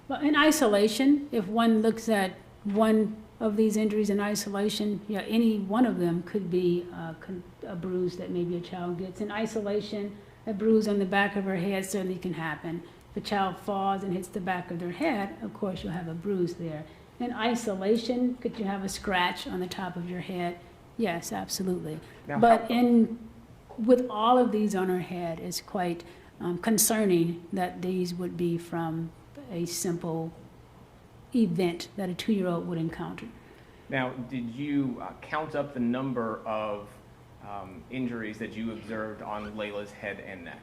Well, in isolation, if one looks at one of these injuries in isolation, yeah, any one of them could be a bruise that maybe a child gets. In isolation, a bruise on the back of her head certainly can happen. If a child falls and hits the back of their head, of course you'll have a bruise there. In isolation, could you have a scratch on the top of your head? Yes, absolutely. Now, But with all of these on her head, it's quite concerning that these would be from a simple event that a 2-year-old would encounter. Now, did you count up the number of injuries that you observed on Laila's head and neck?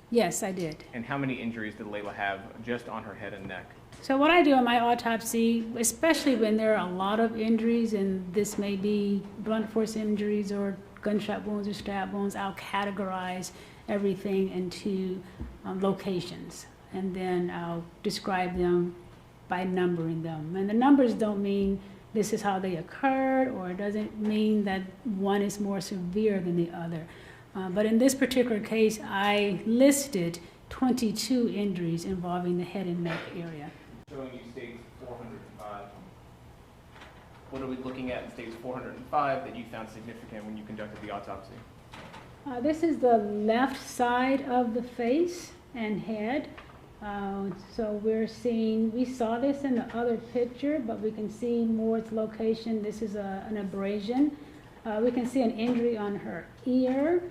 Yes, I did. And how many injuries did Laila have just on her head and neck? So what I do in my autopsy, especially when there are a lot of injuries, and this may be blunt force injuries or gunshot wounds or stab wounds, I'll categorize everything into locations, and then I'll describe them by numbering them. And the numbers don't mean this is how they occurred, or it doesn't mean that one is more severe than the other. But in this particular case, I listed 22 injuries involving the head and neck area. Showing you stage 405. What are we looking at in stage 405 that you found significant when you conducted the autopsy? This is the left side of the face and head. So we saw this in the other picture, but we can see more its location. This is an abrasion. We can see an injury on her ear,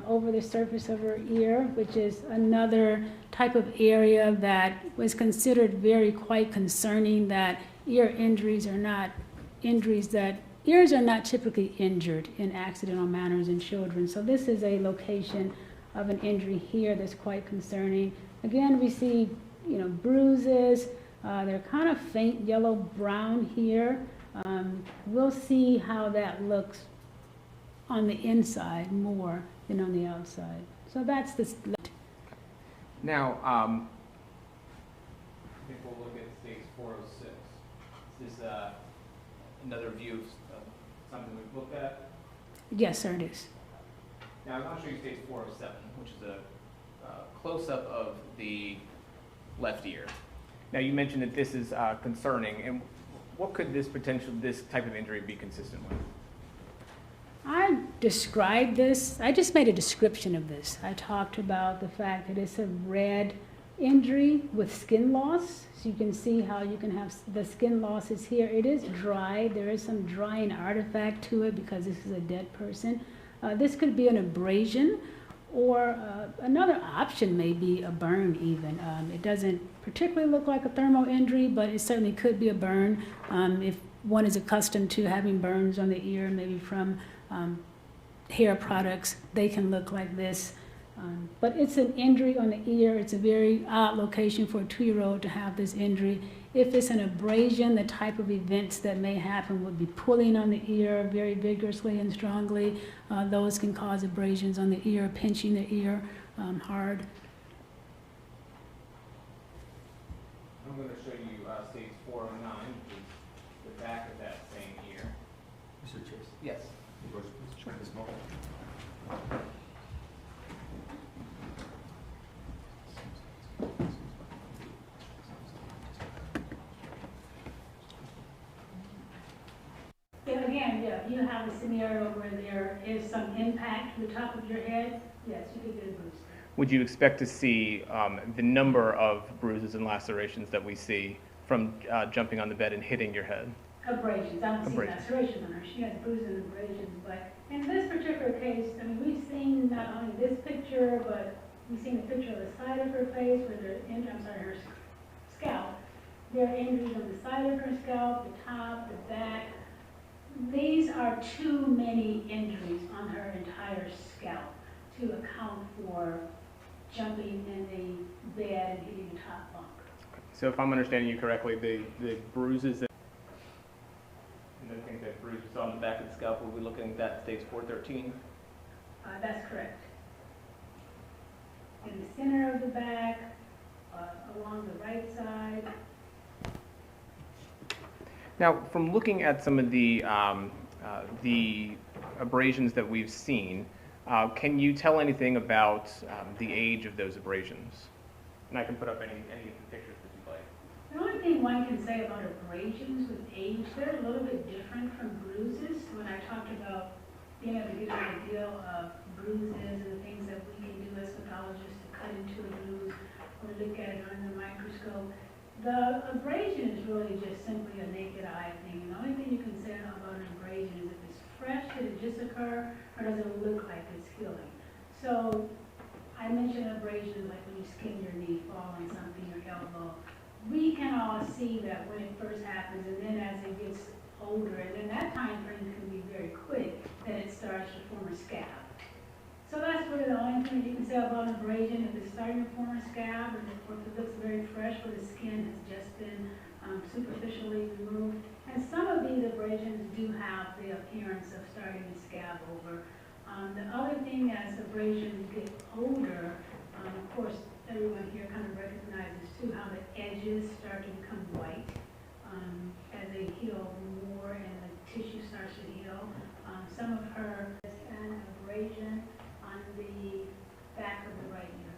over the surface of her ear, which is another type of area that was considered quite concerning, that ear injuries are not injuries that, ears are not typically injured in accidental manners in children. So this is a location of an injury here that's quite concerning. Again, we see, bruises. They're kind of faint yellow-brown here. We'll see how that looks on the inside more than on the outside. So that's the split. Now, I think we'll look at stage 406. Is this another view of something we've looked at? Yes, sir, it is. Now, I want to show you stage 407, which is a close-up of the left ear. Now, you mentioned that this is concerning, and what could this type of injury be consistent with? I described this, I just made a description of this. I talked about the fact that it's a red injury with skin loss. So you can see how you can have the skin loss is here. It is dry. There is some drying artifact to it because this is a dead person. This could be an abrasion, or another option may be a burn even. It doesn't particularly look like a thermal injury, but it certainly could be a burn. If one is accustomed to having burns on the ear, maybe from hair products, they can look like this. But it's an injury on the ear. It's a very odd location for a 2-year-old to have this injury. If it's an abrasion, the type of events that may happen would be pulling on the ear very vigorously and strongly. Those can cause abrasions on the ear, pinching the ear hard. I'm going to show you stage 409, which is the back of that same ear. Mr. Chase. Yes. Try this moment. And again, yeah, you have a scenario where there is some impact to the top of your head. Yes, you could get a bruise. Would you expect to see the number of bruises and lacerations that we see from jumping on the bed and hitting your head? Abrasions. I don't see lacerations on her. She had bruises and abrasions. But in this particular case, I mean, we've seen not only this picture, but we've seen a picture of the side of her face where her scalp. There are injuries on the side of her scalp, the top, the back. These are too many injuries on her entire scalp to account for jumping in the bed and hitting the top bunk. So if I'm understanding you correctly, the bruises and I think that bruise we saw on the back of the scalp, we'll be looking at that stage 413. That's correct. In the center of the back, along the right side. Now, from looking at some of the abrasions that we've seen, can you tell anything about the age of those abrasions? And I can put up any of the pictures that you'd like. The only thing one can say about abrasions with age, they're a little bit different from bruises. When I talked about being able to get an idea of bruises and the things that we can do as pathologists to cut into a bruise or look at it under the microscope, the abrasion is really just simply a naked eye thing. And the only thing you can say about an abrasion is if it's fresh, did it just occur, or does it look like it's healing? So I mentioned abrasion like when you skin your knee, fall on something, your elbow. We can all see that when it first happens, and then as it gets older, and then that time frame can be very quick, that it starts to form a scab. So that's really the only thing you can say about an abrasion. If it's starting to form a scab, or if it looks very fresh where the skin has just been superficially removed. And some of these abrasions do have the appearance of starting to scab over. The other thing as abrasions get older, of course, everyone here kind of recognizes too how the edges start to become white as they heal more and the tissue starts to heal. Some of her has an abrasion on the back of the right ear.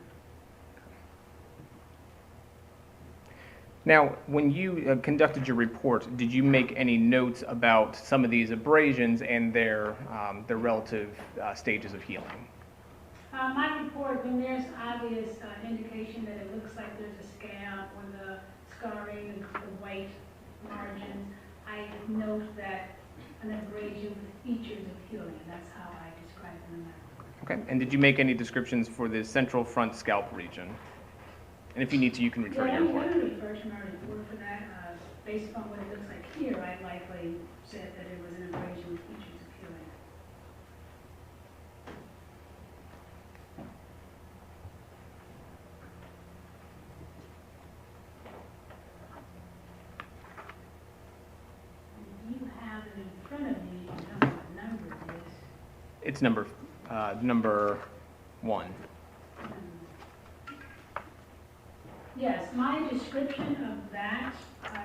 Now, when you conducted your report, did you make any notes about some of these abrasions and their relative stages of healing? My report, when there's obvious indication that it looks like there's a scab or the scarring, the white margins, I note that an abrasion with features of healing, and that's how I describe it in that. Okay. And did you make any descriptions for the central front scalp region? And if you need to, you can refer to your report. Yeah, I'm going to refer to my report for that. Based upon what it looks like here, I likely said that it was an abrasion with features of healing. You have it in front of you, you know what number it is. It's number 1. Yes, my description of that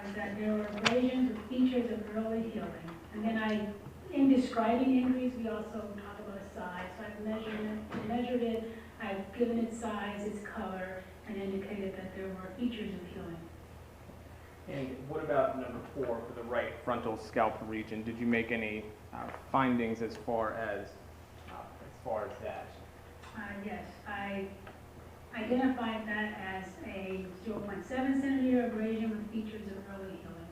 is that there were abrasions with features of early healing. And then in describing injuries, we also talk about a size. So I've measured it, I've given it size, its color, and indicated that there were features of healing. And what about number 4 for the right frontal scalp region? Did you make any findings as far as that? Yes, I identified that as a 0.7 centimeter abrasion with features of early healing.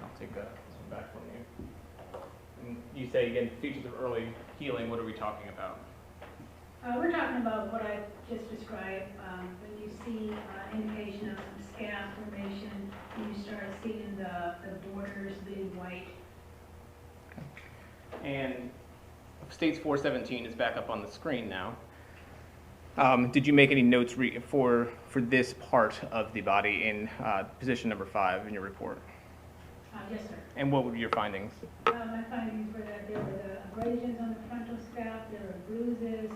I'll take this one back from you. And you say again, features of early healing. What are we talking about? We're talking about what I just described. When you see indication of some scab formation, you start seeing the borders being white. And States 417 is back up on the screen now. Did you make any notes for this part of the body in position number 5 in your report? Yes, sir. And what were your findings? My findings were that there were the abrasions on the frontal scalp, there were bruises,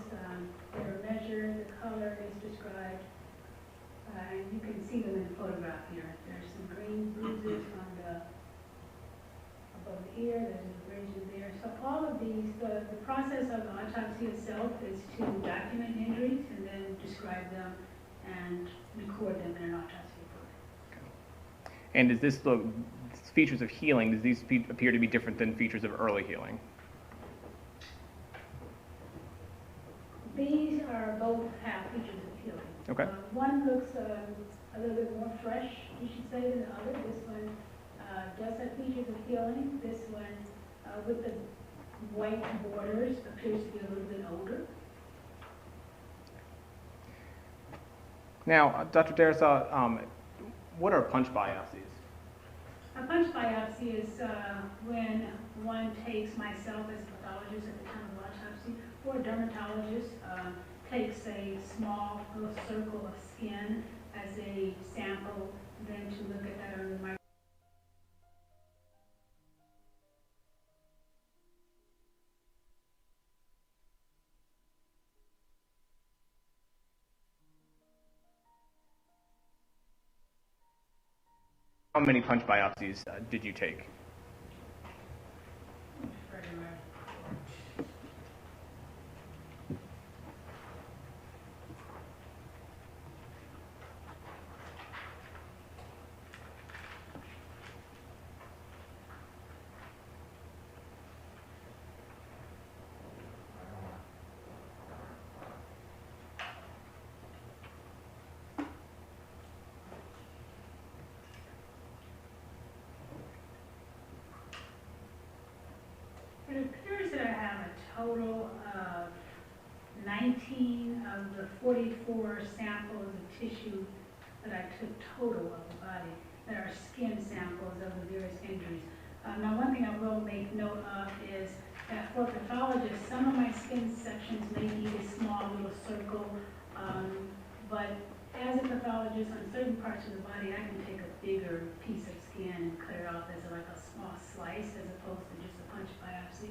they were measured, the color is described, and you can see them in the photograph here. There's some green bruises on the above the ear, there's an abrasion there. So all of these, the process of the autopsy itself is to document injuries and then describe them and record them in an autopsy report. And does this look, features of healing, does these appear to be different than features of early healing? These are both have features of healing. Okay. One looks a little bit more fresh, you should say, than the other. This one does have features of healing. This one, with the white borders, appears to be a little bit older. Now, Dr. Darrisaw, what are punch biopsies? A punch biopsy is when one takes, myself as a pathologist at the time of autopsy, or a dermatologist, takes a small little circle of skin as a sample, then to look at that under the microscope. How many punch biopsies did you take? total of 19 of the 44 samples of tissue that I took total of the body that are skin samples of the various injuries. Now, one thing I will make note of is that for pathologists, some of my skin sections may be a small little circle, but as a pathologist, on certain parts of the body, I can take a bigger piece of skin and cut it off as like a small slice as opposed to just a punch biopsy.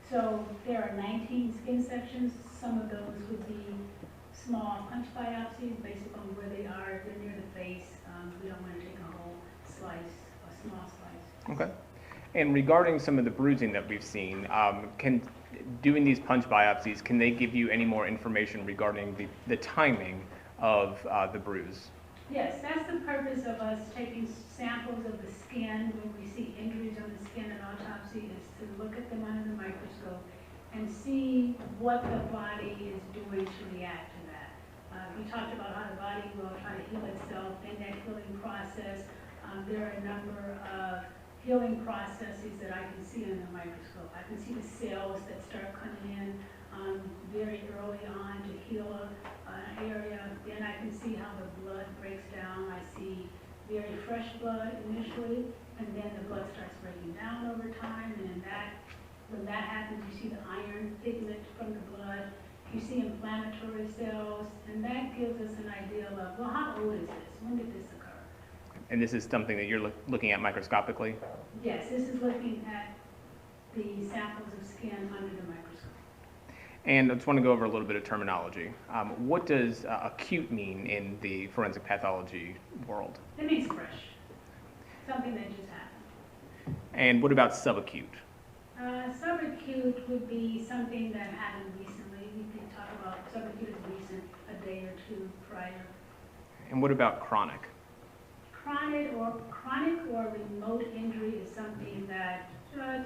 So there are 19 skin sections. Some of those would be small punch biopsies based upon where they are. They're near the face. We don't want to take a whole slice, a small slice. Okay. And regarding some of the bruising that we've seen, doing these punch biopsies, can they give you any more information regarding the timing of the bruise? Yes, that's the purpose of us taking samples of the skin when we see injuries on the skin in autopsy, is to look at them under the microscope and see what the body is doing to react to that. We talked about how the body will try to heal itself in that healing process. There are a number of healing processes that I can see in the microscope. I can see the cells that start coming in very early on to heal an area. Then I can see how the blood breaks down. I see very fresh blood initially, and then the blood starts breaking down over time. And when that happens, you see the iron pigment from the blood. You see inflammatory cells, and that gives us an idea of, well, how old is this? When did this occur? And this is something that you're looking at microscopically? Yes, this is looking at the samples of skin under the microscope. And I just want to go over a little bit of terminology. What does acute mean in the forensic pathology world? It means fresh, something that just happened. And what about subacute? Subacute would be something that happened recently. We can talk about subacute as recent, a day or two prior. And what about chronic? Chronic or remote injury is something that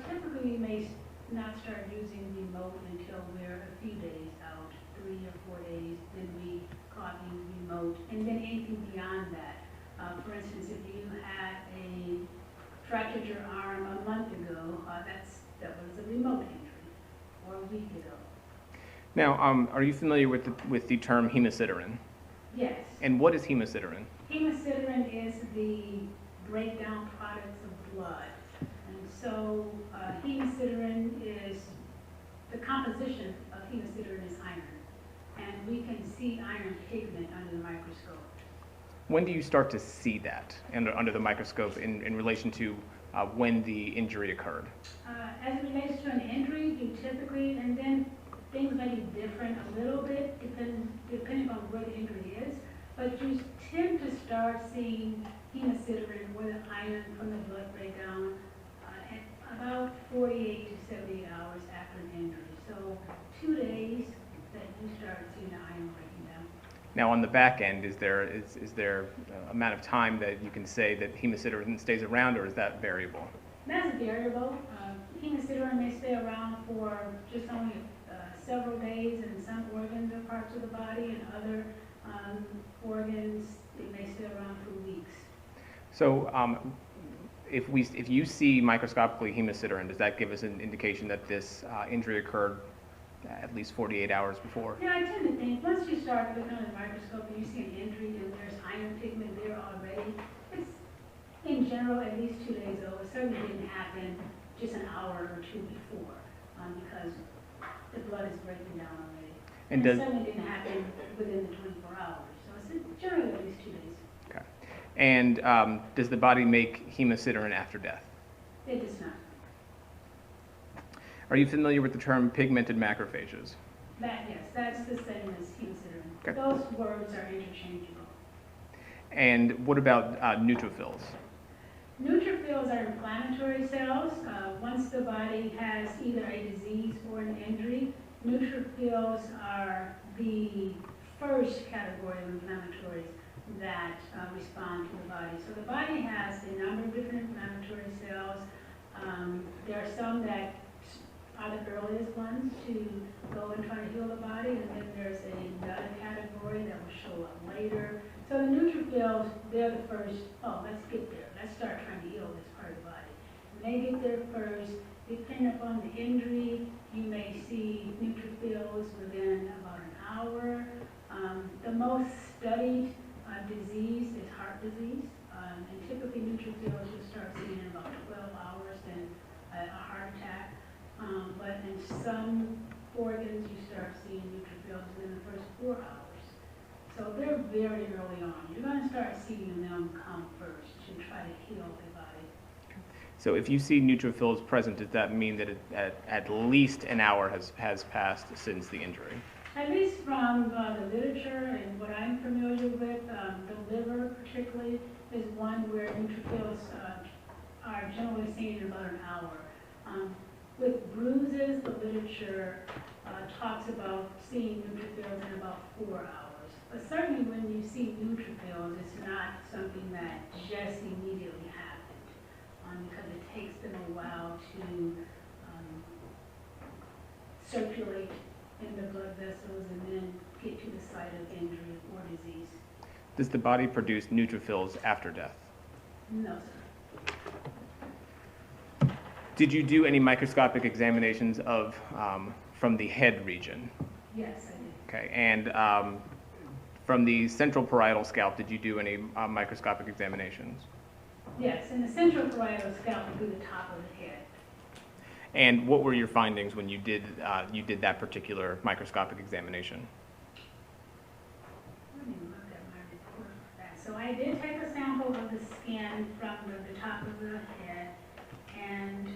typically we may not start using remote until we're a few days out, 3 or 4 days, then we call it remote, and then anything beyond that. For instance, if you had fractured your arm a month ago, that was a remote injury, or a week ago. Now, are you familiar with the term hemosiderin? Yes. And what is hemosiderin? Hemosiderin is the breakdown products of blood. And so hemosiderin is, the composition of hemosiderin is iron. And we can see iron pigment under the microscope. When do you start to see that under the microscope in relation to when the injury occurred? As it relates to an injury, you typically, and then things may be different a little bit depending on where the injury is, but you tend to start seeing hemosiderin where the iron from the blood breakdown at about 48 to 78 hours after an injury. So 2 days that you start seeing the iron breaking down. Now, on the back end, is there amount of time that you can say that hemosiderin stays around, or is that variable? That's variable. Hemosiderin may stay around for just only several days in some organs or parts of the body, and other organs, it may stay around for weeks. So, if you see microscopically hemosiderin, does that give us an indication that this injury occurred at least 48 hours before? Yeah, I tend to think once you start looking at the microscope and you see an injury and there's iron pigment there already, it's in general at least 2 days old. It certainly didn't happen just an hour or two before, because the blood is breaking down already. And it certainly didn't happen within the 24 hours. So it's generally at least 2 days. Okay. And does the body make hemosiderin after death? It does not. Are you familiar with the term pigmented macrophages? Yes, that's the same as hemosiderin. Okay. Those words are interchangeable. And what about neutrophils? Neutrophils are inflammatory cells. Once the body has either a disease or an injury, neutrophils are the first category of inflammatories that respond to the body. So the body has a number of different inflammatory cells. There are some that are the earliest ones to go and try to heal the body, and then there's another category that will show up later. So the neutrophils, they're the first, let's get there. Let's start trying to heal this part of the body. And they get there first, Depending upon the injury, you may see neutrophils within about an hour. The most studied disease is heart disease, and typically neutrophils you start seeing in about 12 hours than a heart attack. But in some organs, you start seeing neutrophils within the first 4 hours. So they're very early on. You're going to start seeing them come first to try to heal the body. So if you see neutrophils present, does that mean that at least an hour has passed since the injury? At least from the literature and what I'm familiar with, the liver particularly is one where neutrophils are generally seen in about an hour. With bruises, the literature talks about seeing neutrophils in about 4 hours. But certainly when you see neutrophils, it's not something that just immediately happened, because it takes them a while to circulate in the blood vessels and then get to the site of injury or disease. Does the body produce neutrophils after death? No, sir. Did you do any microscopic examinations of from the head region? Yes, I did. Okay, and from the central parietal scalp, did you do any microscopic examinations? Yes, and the central parietal scalp would be the top of the head. And what were your findings when you did that particular microscopic examination? Let me look at my report for that. So I did take a sample of the skin from the top of the head, and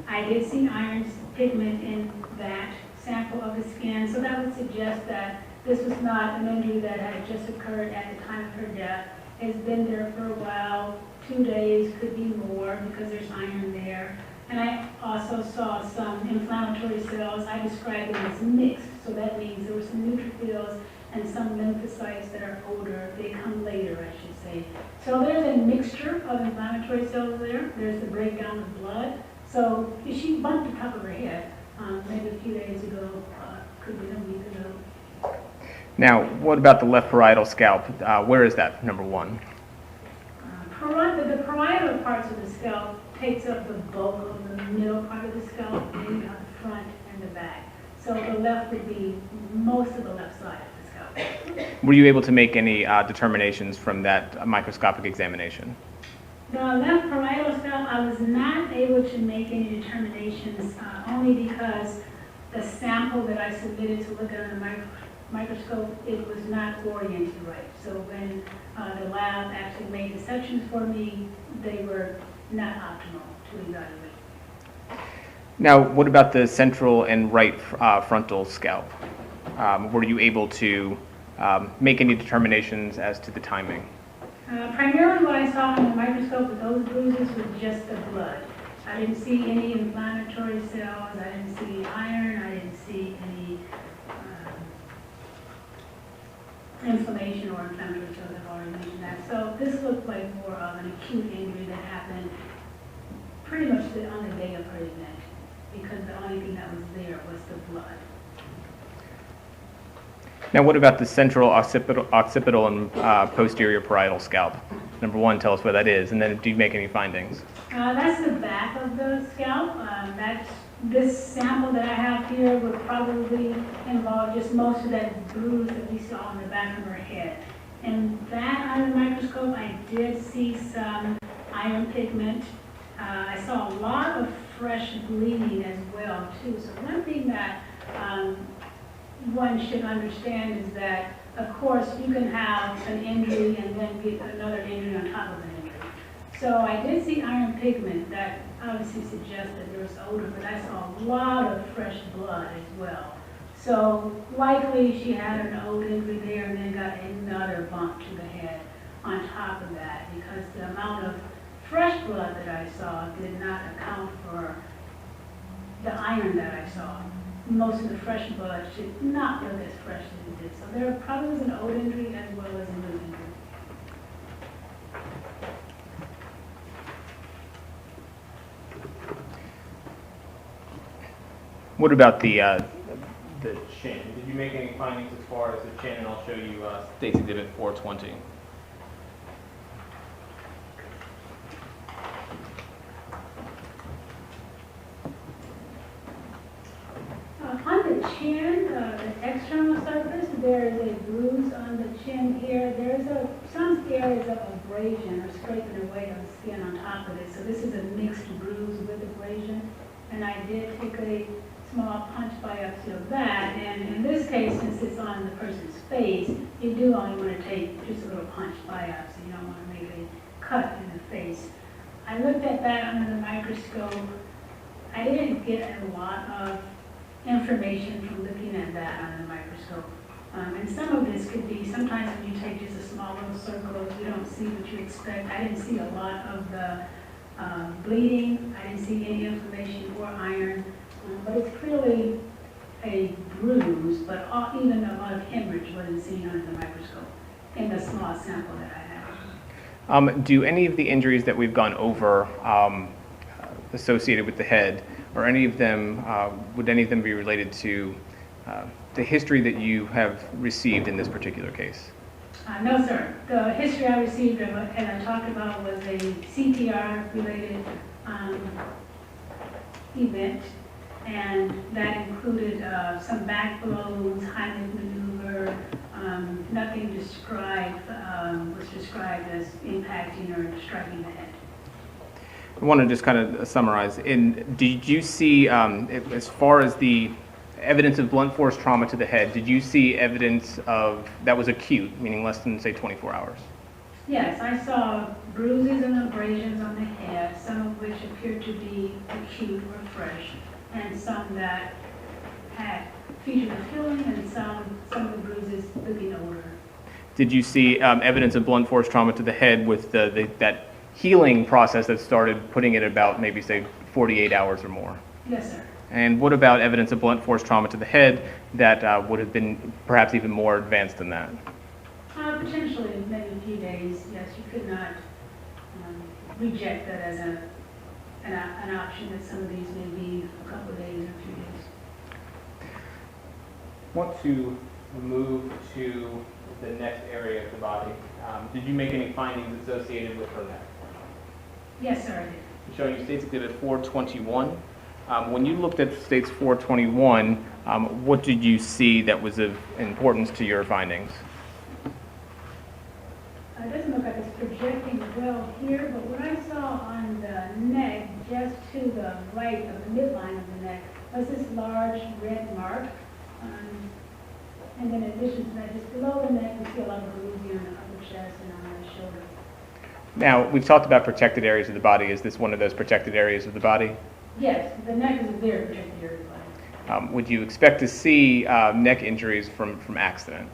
I did see iron pigment in that sample of the skin, so that would suggest that this was not an injury that had just occurred at the time of her death. It's been there for a while, 2 days, could be more, because there's iron there. And I also saw some inflammatory cells. I described them as mixed, so that means there were some neutrophils and some lymphocytes that are older. They come later, I should say. So there's a mixture of inflammatory cells there. There's the breakdown of blood. So she bumped the top of her head maybe a few days ago, could be a week ago. Now, what about the left parietal scalp? Where is that, number one? The parietal parts of the scalp takes up the bulk of the middle part of the scalp, and the front and the back. So the left would be most of the left side of the scalp. Were you able to make any determinations from that microscopic examination? The left parietal scalp, I was not able to make any determinations, only because the sample that I submitted to look at on the microscope, it was not oriented right. So when the lab actually made the sections for me, they were not optimal to evaluate. Now, what about the central and right frontal scalp? Were you able to make any determinations as to the timing? Primarily what I saw in the microscope with those bruises was just the blood. I didn't see any inflammatory cells, I didn't see iron, I didn't see any inflammation or inflammatory cells. I've already mentioned that. So this looked like more of an acute injury that happened pretty much on the day of her event, because the only thing that was there was the blood. Now, what about the central occipital and posterior parietal scalp? Number one, tell us what that is, and then do you make any findings? That's the back of the scalp. This sample that I have here would probably involve just most of that bruise that we saw on the back of her head. And that under the microscope, I did see some iron pigment. I saw a lot of fresh bleeding as well, too. So one thing that one should understand is that, of course, you can have an injury and then get another injury on top of an injury. So I did see iron pigment that obviously suggests that there was odor, but I saw a lot of fresh blood as well. So likely she had an old injury there and then got another bump to the head on top of that, because the amount of fresh blood that I saw did not account for the iron that I saw. Most of the fresh blood should not look as fresh as it did. So there probably was an old injury as well as a new injury. What about the chin? Did you make any findings as far as the chin? And I'll show you State's Exhibit 420. there's a bruise on the chin here. There's some areas of abrasion or scraping away on the skin on top of it. So this is a mixed bruise with abrasion. And I did take a small punch biopsy of that. And in this case, since it's on the person's face, you do only want to take just a little punch biopsy. You don't want to make a cut in the face. I looked at that under the microscope. I didn't get a lot of information from looking at that under the microscope. And some of this could be, sometimes when you take just a small little circle, you don't see what you expect. I didn't see a lot of the bleeding. I didn't see any inflammation or iron. But it's clearly a bruise, but even a lot of hemorrhage wasn't seen under the microscope in the small sample that I have. Do any of the injuries that we've gone over associated with the head, or any of them, would any of them be related to the history that you have received in this particular case? No, sir. The history I received and I talked about was a CPR-related event, and that included some back blows, Heimlich maneuver. Nothing described was described as impacting or striking the head. I want to just kind of summarize. Did you see, as far as the evidence of blunt force trauma to the head, did you see evidence of that was acute, meaning less than, say, 24 hours? Yes, I saw bruises and abrasions on the head, some of which appeared to be acute or fresh, and some that had features of healing, and some of the bruises looking older. Did you see evidence of blunt force trauma to the head with that healing process that started putting it about maybe, say, 48 hours or more? Yes, sir. And what about evidence of blunt force trauma to the head that would have been perhaps even more advanced than that? Potentially, maybe a few days. Yes, you could not reject that as an option that some of these may be a couple of days or a few days. I want to move to the next area of the body. Did you make any findings associated with her neck? Yes, sir, I did. Showing you States Exhibit 421. When you looked at States 421, what did you see that was of importance to your findings? It doesn't look like it's projecting well here, but what I saw on the neck, just to the right of the midline of the neck, was this large red mark. And then in addition to that, just below the neck, we see a lot of bruising on the upper chest and on the shoulder. Now, we've talked about protected areas of the body. Is this one of those protected areas of the body? Yes, the neck is a very protected area of the body. Would you expect to see neck injuries from accident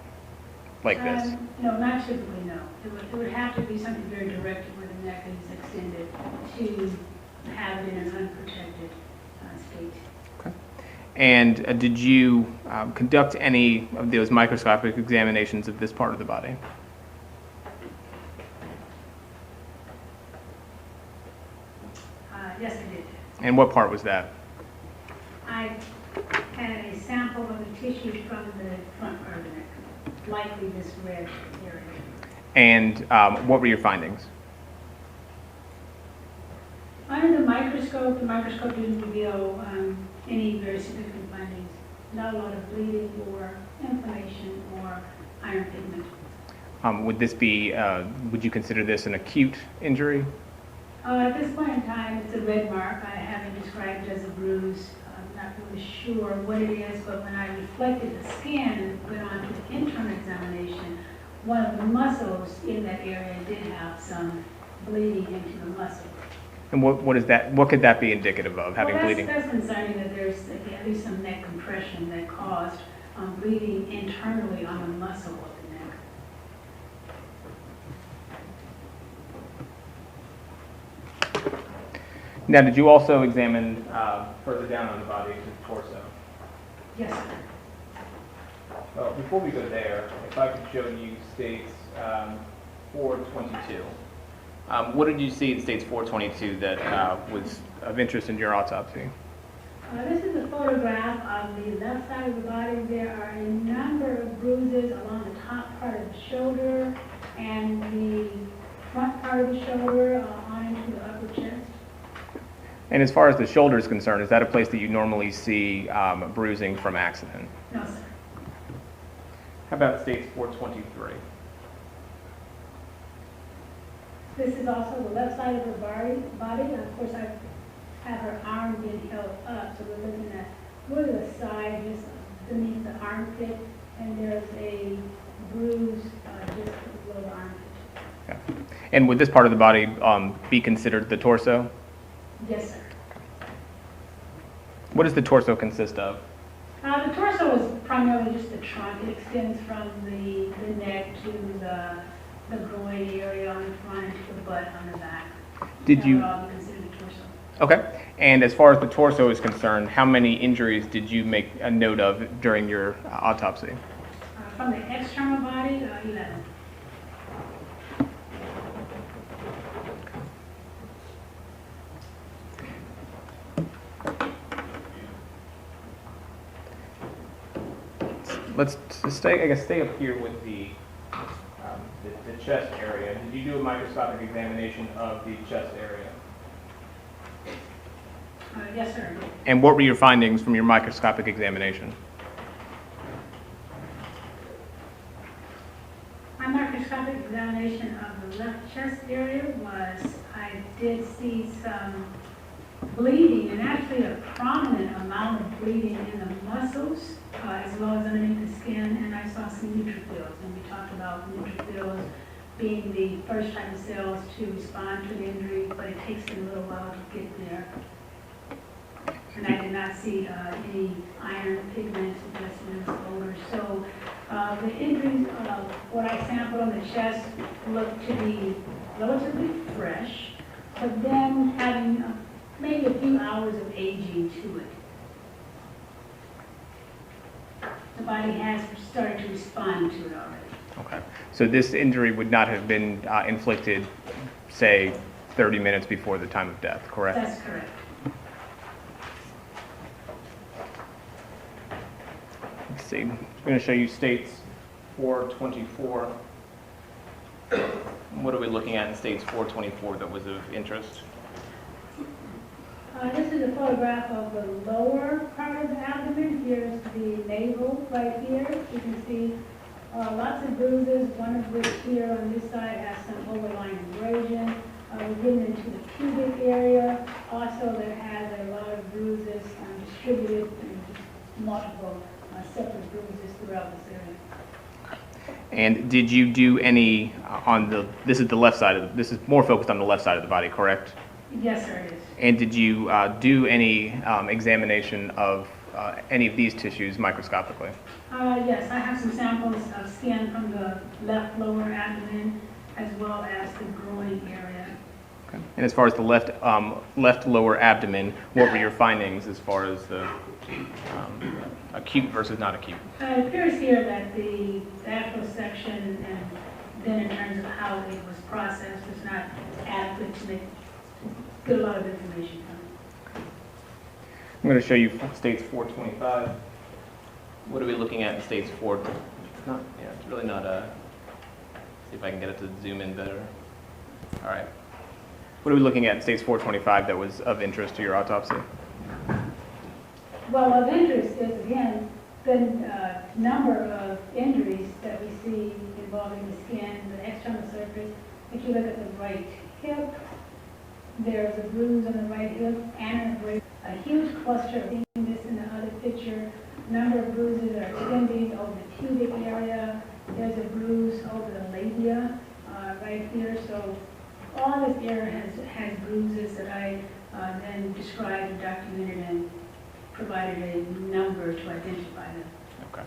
like this? No, not typically, no. It would have to be something very direct where the neck is extended to have it in an unprotected state. Okay. And did you conduct any of those microscopic examinations of this part of the body? Yes, I did. And what part was that? I had a sample of the tissue from the front part of the neck, likely this red area. And what were your findings? Under the microscope didn't reveal any very significant findings. Not a lot of bleeding or inflammation or iron pigment. Would this be, would you consider this an acute injury? At this point in time, it's a red mark. I haven't described it as a bruise. I'm not really sure what it is, but when I reflected the skin and went on to the internal examination, one of the muscles in that area did have some bleeding into the muscle. And what is that? What could that be indicative of, having bleeding? That's concerning that there's at least some neck compression that caused bleeding internally on the muscle of the neck. Now, did you also examine further down on the body, the torso? Yes, sir. Well, before we go there, if I could show you States 422. What did you see in States 422 that was of interest in your autopsy? This is a photograph of the left side of the body. There are a number of bruises along the top part of the shoulder and the front part of the shoulder on into the upper chest. And as far as the shoulder is concerned, is that a place that you normally see bruising from accident? No, sir. How How about states 423? This is also the left side of her body. Of course, I have her arm being held up, so we're looking at really the side, just beneath the armpit, and there's a bruise just below the armpit. Yeah. And would this part of the body be considered the torso? Yes, sir. What does the torso consist of? The torso is primarily just the trunk. It extends from the neck to the groin area on the front and to the butt on the back. Did That you? would all be considered the torso. Okay. And as far as the torso is concerned, how many injuries did you make a note of during your autopsy? From the external body, 11. Let's stay up here with the chest area. Did you do a microscopic examination of the chest area? Yes, sir. And what were your findings from your microscopic examination? My microscopic examination of the left chest area was, I did see some bleeding, and actually a prominent amount of bleeding in the muscles, as well as underneath the skin, and I saw some neutrophils. And we talked about neutrophils being the first type of cells to respond to the injury, but it takes them a little while to get there. And I did not see any iron pigment suggesting it was older. So the injuries, what I sampled on the chest looked to be relatively fresh, but then having maybe a few hours of aging to it. The body has started to respond to it already. Okay. So this injury would not have been inflicted, say, 30 minutes before the time of death, correct? That's correct. Let's see. I'm going to show you states 424. What are we looking at in states 424 that was of interest? This is a photograph of the lower part of the abdomen. Here's the navel right here. You can see lots of bruises, one of which here on this side has some overlying abrasion. We're getting into the pubic area. Also, there has a lot of bruises distributed and just multiple separate bruises throughout this area. And did you do any this is the left side this is more focused on the left side of the body, correct? Yes, sir, it is. And did you do any examination of any of these tissues microscopically? Yes, I have some samples of skin from the left lower abdomen as well as the groin area. Okay. And as far as the left lower abdomen, what were your findings as far as the acute versus not acute? It appears here that the actual section and then in terms of how it was processed was not adequate to get a lot of information from it. I'm going to show you states 425. What are we looking at in states 4? It's really not see if I can get it to zoom in better. All right. What are we looking at in states 425 that was of interest to your autopsy? Well, of interest is, again, the number of injuries that we see involving the skin, the external surface. If you look at the right hip, there's a bruise on the right hip and a huge cluster of this in the other picture. Number of bruises are extending over the pubic area. There's a bruise over the labia right here. So all this area has bruises that I then described and documented and provided a number to identify them. Okay.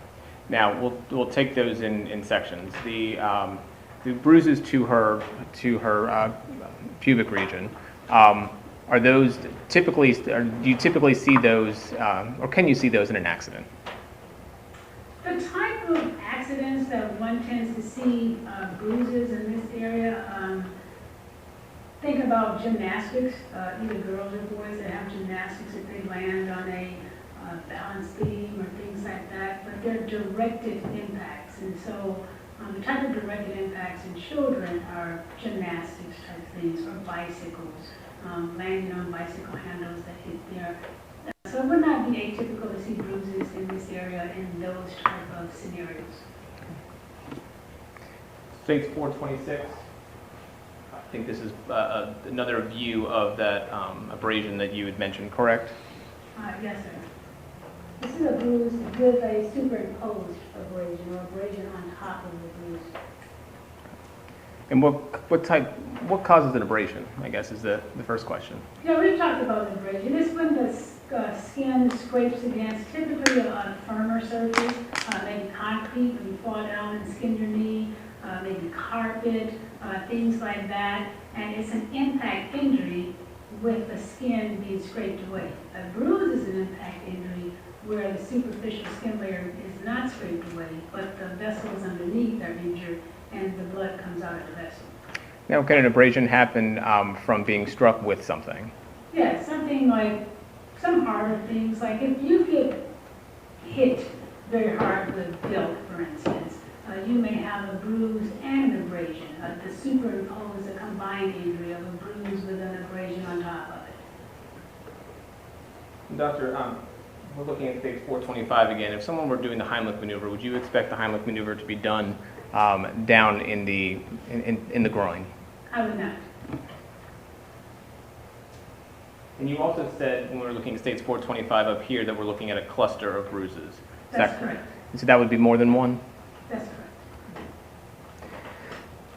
Now we'll take those in sections. The bruises to her pubic region. Are those typically? Do you typically see those, or can you see those in an accident? The type of accidents that one tends to see bruises in this area. Think about gymnastics, either girls or boys that have gymnastics if they land on a balance beam or things like that, but they're directed impacts. And so the type of directed impacts in children are gymnastics type things, or bicycles, landing on bicycle handles that hit there. So it would not be atypical to see bruises in this area in those type of scenarios. States 426. I think this is another view of that abrasion that you had mentioned, correct? Yes, sir. This is a bruise with a superimposed abrasion, or abrasion on top of the bruise. And what causes an abrasion, I guess, is the first question. Yeah, we've talked about abrasion. It's when the skin scrapes against typically a firmer surface, maybe concrete when you fall down and skin your knee, maybe carpet, things like that. And it's an impact injury with the skin being scraped away. A bruise is an impact injury where the superficial skin layer is not scraped away, but the vessels underneath are injured and the blood comes out of the vessel. Now, can an abrasion happen from being struck with something? Yeah, something like some harder things, like if you get hit very hard with bilk, for instance, you may have a bruise and an abrasion. The superimpose a combined injury of a bruise with an abrasion on top of it. Doctor, we're looking at stage 425 again. If someone were doing the Heimlich maneuver, would you expect the Heimlich maneuver to be done down in the groin? I would not. And you also said when we were looking at stage 425 up here that we're looking at a cluster of bruises. Is That's that correct. So that would be more than one? That's correct.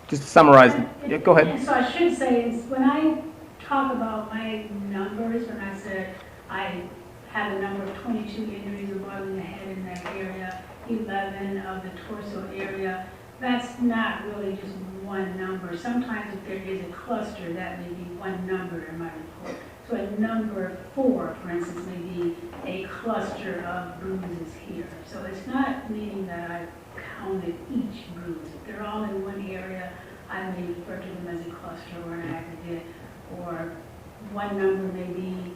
Just to summarize, And- yeah, go ahead. And so I should say, is when I talk about my numbers, when I said I had a number of 22 injuries involving the head in that area, 11 of the torso area, that's not really just one number. Sometimes if there is a cluster, that may be one number in my report. So a number 4, for instance, may be a cluster of bruises here. So it's not meaning that I've counted each bruise. If they're all in one area, I may refer to them as a cluster or an aggregate, or one number may be,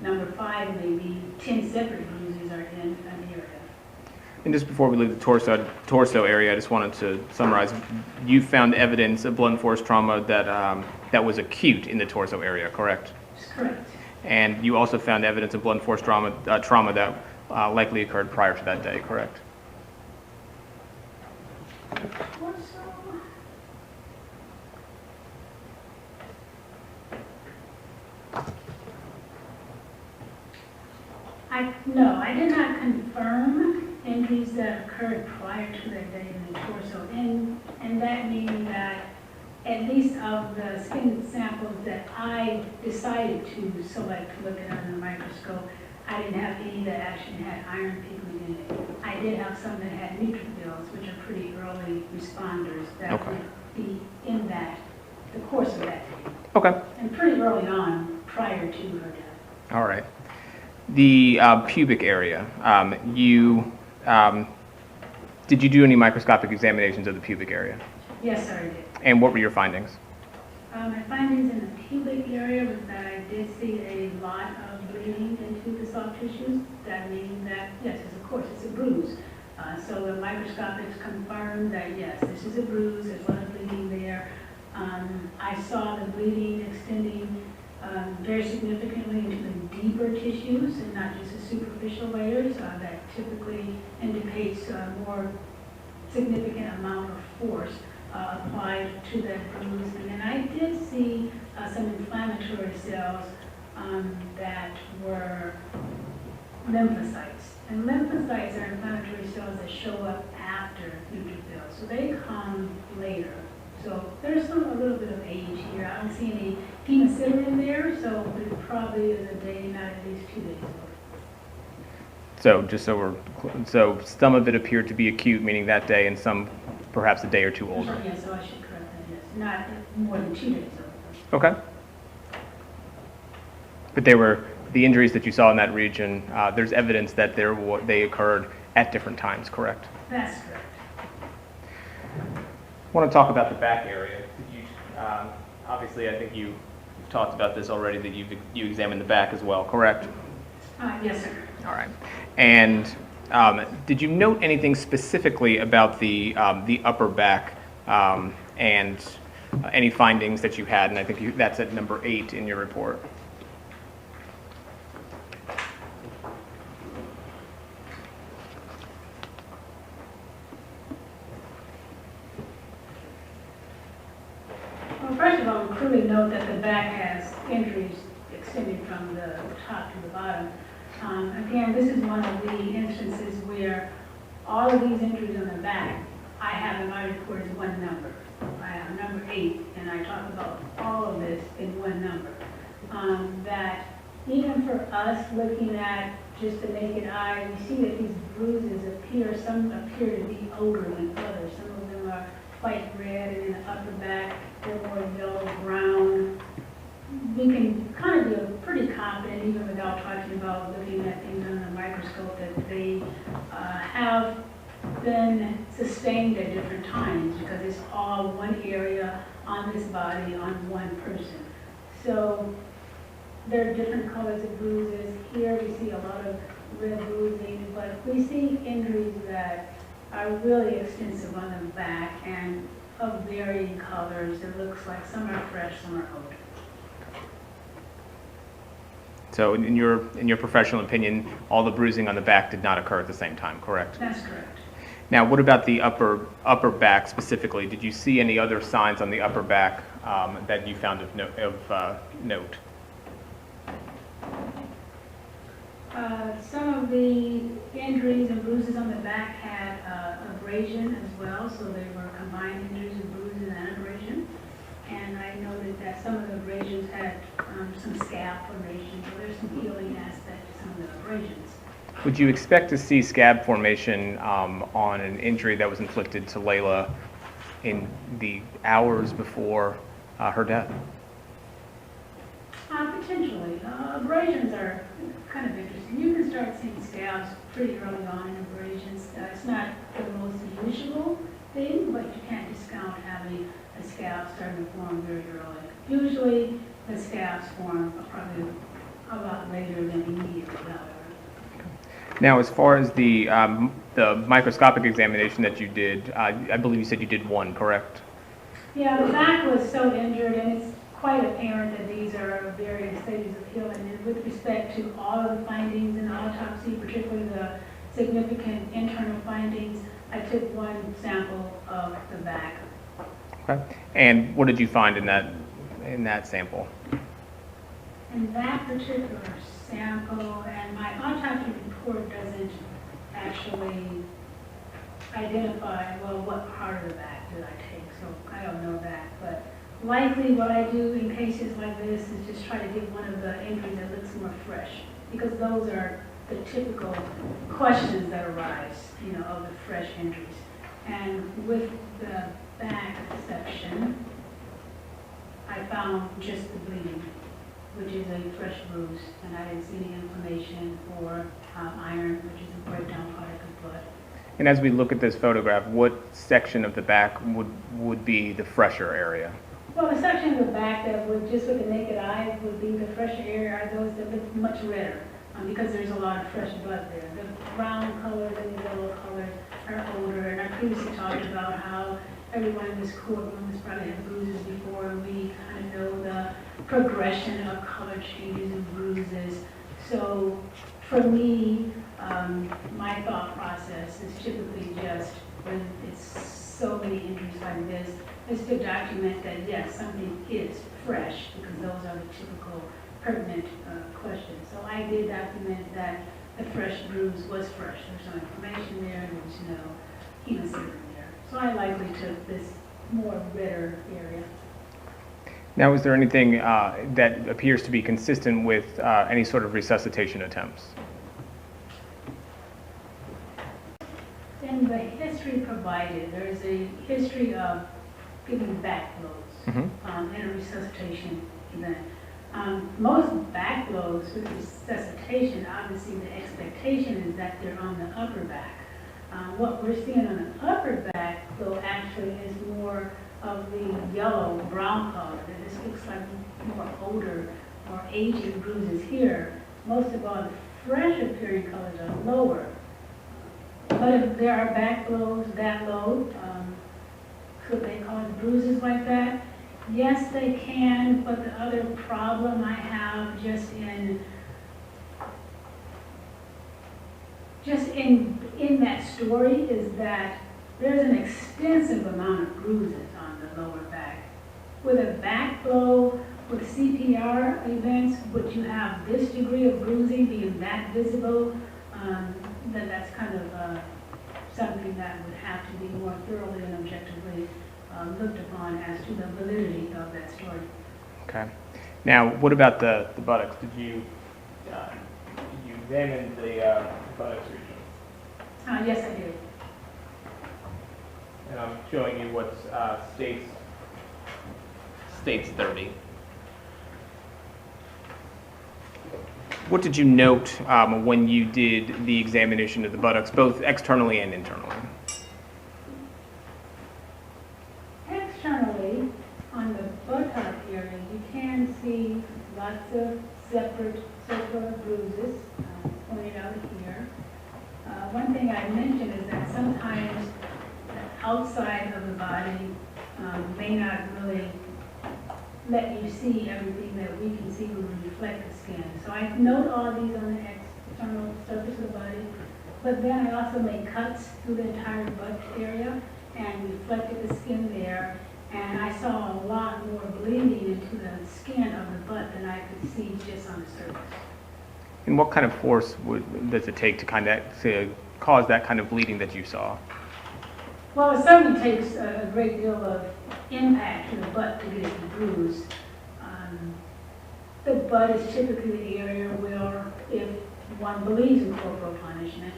number 5 may be 10 separate bruises are in an area. And just before we leave the torso area, I just wanted to summarize. You found evidence of blunt force trauma that was acute in the torso area, correct? That's correct. And you also found evidence of blunt force trauma that likely occurred prior to that day, correct? Torso. No, I did not confirm injuries that occurred prior to that day in the torso. And that meaning that at least of the skin samples that I decided to select to look at under the microscope, I didn't have any that actually had iron pigment in it. I did have some that had neutrophils, which are pretty early responders that Okay. would be in the course of that day. Okay. And pretty early on, prior to her death. All right. The pubic area, did you do any microscopic examinations of the pubic area? Yes, sir, I did. And what were your findings? My findings in the pubic area was that I did see a lot of bleeding into the soft tissues. That means that, yes, of course, it's a bruise. So the microscopics confirmed that, yes, this is a bruise, there's a lot of bleeding there. I saw the bleeding extending very significantly into the deeper tissues and not just the superficial layers. That typically indicates a more significant amount of force applied to that bruise. And then I did see some inflammatory cells that were lymphocytes. And lymphocytes are inflammatory cells that show up after neutrophils. So they come later. So there's a little bit of age here. I don't see any hemosiderin there, so it probably is a day, not at least 2 days old. So just so some of it appeared to be acute, meaning that day, and some perhaps a day or two older. Yes, so I should correct that, yes. Not more than 2 days old. Okay. But the injuries that you saw in that region, there's evidence that they occurred at different times, correct? That's correct. I want to talk about the back area. Obviously, I think you've talked about this already, that you examined the back as well, correct? Yes, sir. All right. And did you note anything specifically about the upper back and any findings that you had? And I think that's at number 8 in your report. Well, first of all, we clearly note that the back has injuries extending from the top to the bottom. Again, this is one of the instances where all of these injuries on the back, I have in my report as one number. I have number 8, and I talk about all of this in one number. That even for us looking at just the naked eye, we see that these bruises some appear to be older than others. Some of them are quite red, and in the upper back, they're more yellow-brown. We can kind of be pretty confident, even without talking about looking at things under the microscope, that they have been sustained at different times, because it's all one area on this body on one person. So there are different colors of bruises. Here we see a lot of red bruising, but we see injuries that are really extensive on the back and of varying colors. It looks like some are fresh, some are old. So in your professional opinion, all the bruising on the back did not occur at the same time, correct? That's correct. Now, what about the upper back specifically? Did you see any other signs on the upper back that you found of note? Some of the injuries and bruises on the back had abrasion as well, so they were combined injuries of bruises and abrasion. And I noted that some of the abrasions had some scab formation, so there's some healing aspect to some of the abrasions. Would you expect to see scab formation on an injury that was inflicted to Laila in the hours before her death? Potentially. Abrasions are kind of interesting. You can start seeing scabs pretty early on in abrasions. It's not the most usual thing, but you can't discount having a scab starting to form very early. Usually the scabs form probably a lot later than immediately, however. Now, as far as the microscopic examination that you did, I believe you said you did one, correct? Yeah, the back was so injured, and it's quite apparent that these are various stages of healing. And with respect to all of the findings in the autopsy, particularly the significant internal findings, I took one sample of the back. Okay. And what did you find in that sample? In that particular sample, and my autopsy report doesn't actually identify, well, what part of the back did I take, so I don't know that. But likely what I do in cases like this is just try to get one of the injuries that looks more fresh, because those are the typical questions that arise, of the fresh injuries. And with the back section, I found just the bleeding, which is a fresh bruise, and I didn't see any inflammation or iron, which is a breakdown product of blood. And as we look at this photograph, what section of the back would be the fresher area? Well, the section of the back that would, just with the naked eye, would be the fresher area are those that look much redder, because there's a lot of fresh blood there. The brown colors and the yellow colors are older, and I previously talked about how everyone in this courtroom has probably had bruises before, and we kind of know the progression of color changes and bruises. So for me, my thought process is typically just, when it's so many injuries like this, is to document that yes, something is fresh, because those are the typical pertinent questions. So I did document that the fresh bruise was fresh. There's no inflammation there, there's no hemosiderin there. So I likely took this more redder area. Now, is there anything that appears to be consistent with any sort of resuscitation attempts? In the history provided, there's a history of giving back blows in a resuscitation event. Most back blows with resuscitation, obviously the expectation is that they're on the upper back. What we're seeing on the upper back, though, actually is more of the yellow-brown color. This looks like more older or aging bruises here. Most of all, the fresh appearing colors are lower. But if there are back blows that low, could they cause bruises like that? Yes, they can, but the other problem I have just in that story is that there's an extensive amount of bruises on the lower back. With a back blow, with CPR events, would you have this degree of bruising being that visible? Then that's kind of something that would have to be more thoroughly and objectively looked upon as to the validity of that story. Okay. Now, what about the buttocks? Did you examine the buttocks region? Yes, I did. And I'm showing you what's states 30. What did you note when you did the examination of the buttocks, both externally and internally? Externally, on the buttock area, you can see lots of separate circular bruises, pointed out here. One thing I mentioned is that sometimes the outside of the body may not really let you see everything that we can see when we reflect the skin. So I note all these on the external surface of the body, but then I also made cuts through the entire butt area and reflected the skin there. And I saw a lot more bleeding into the skin of the butt than I could see just on the surface. And what kind of force does it take to cause that kind of bleeding that you saw? Well, it certainly takes a great deal of impact to the butt to get it bruised. The butt is typically the area where, if one believes in corporal punishment,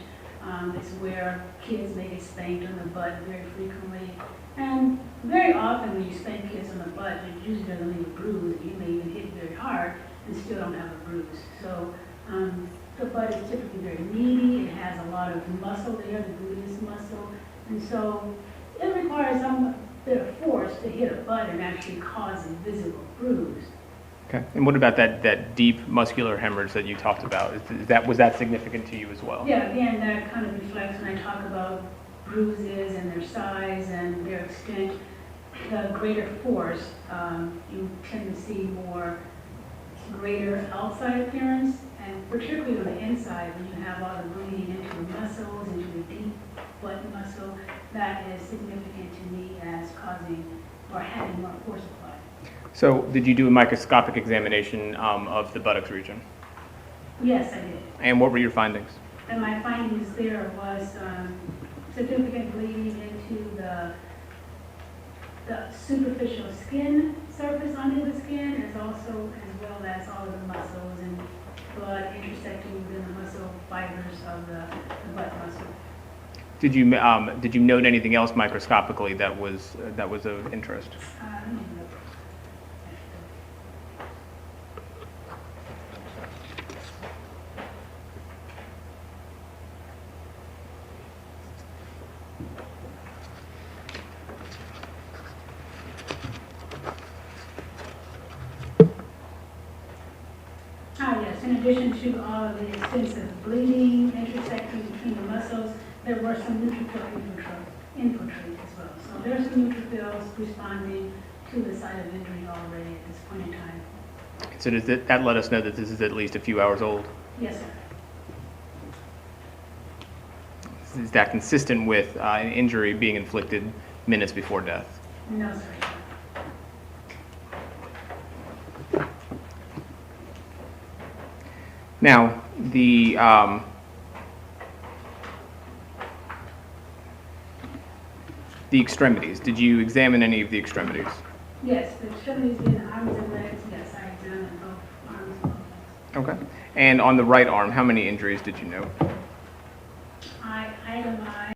it's where kids may get spanked on the butt very frequently. And very often when you spank kids on the butt, it usually doesn't leave a bruise. You may even hit very hard and still don't have a bruise. So the butt is typically very meaty. It has a lot of muscle there, the gluteus muscle. And so it requires some bit of force to hit a butt and actually cause a visible bruise. Okay. And what about that deep muscular hemorrhage that you talked about? Was that significant to you as well? Yeah, again, that kind of reflects when I talk about bruises and their size and their extent. The greater force, you tend to see more greater outside appearance, and particularly on the inside, when you have all the bleeding into the muscles, into the deep butt muscle, that is significant to me as causing or having more force applied. So did you do a microscopic examination of the buttocks region? Yes, I did. And what were your findings? And my findings there was significant bleeding into the superficial skin surface under the skin, as well as all of the muscles and blood intersecting within the muscle fibers of the butt muscle. Did you note anything else microscopically that was of interest? Yes, in addition to all of the extensive bleeding intersecting between the muscles, there were some neutrophil infiltrate as well. So there's some neutrophils responding to the site of injury already at this point in time. So does that let us know that this is at least a few hours old? Yes, sir. Is that consistent with an injury being inflicted minutes before death? No, sir. Now, the extremities. Did you examine any of the extremities? Yes, the extremities being arms and legs, yes, I examined both arms and legs. Okay. And on the right arm, how many injuries did you note?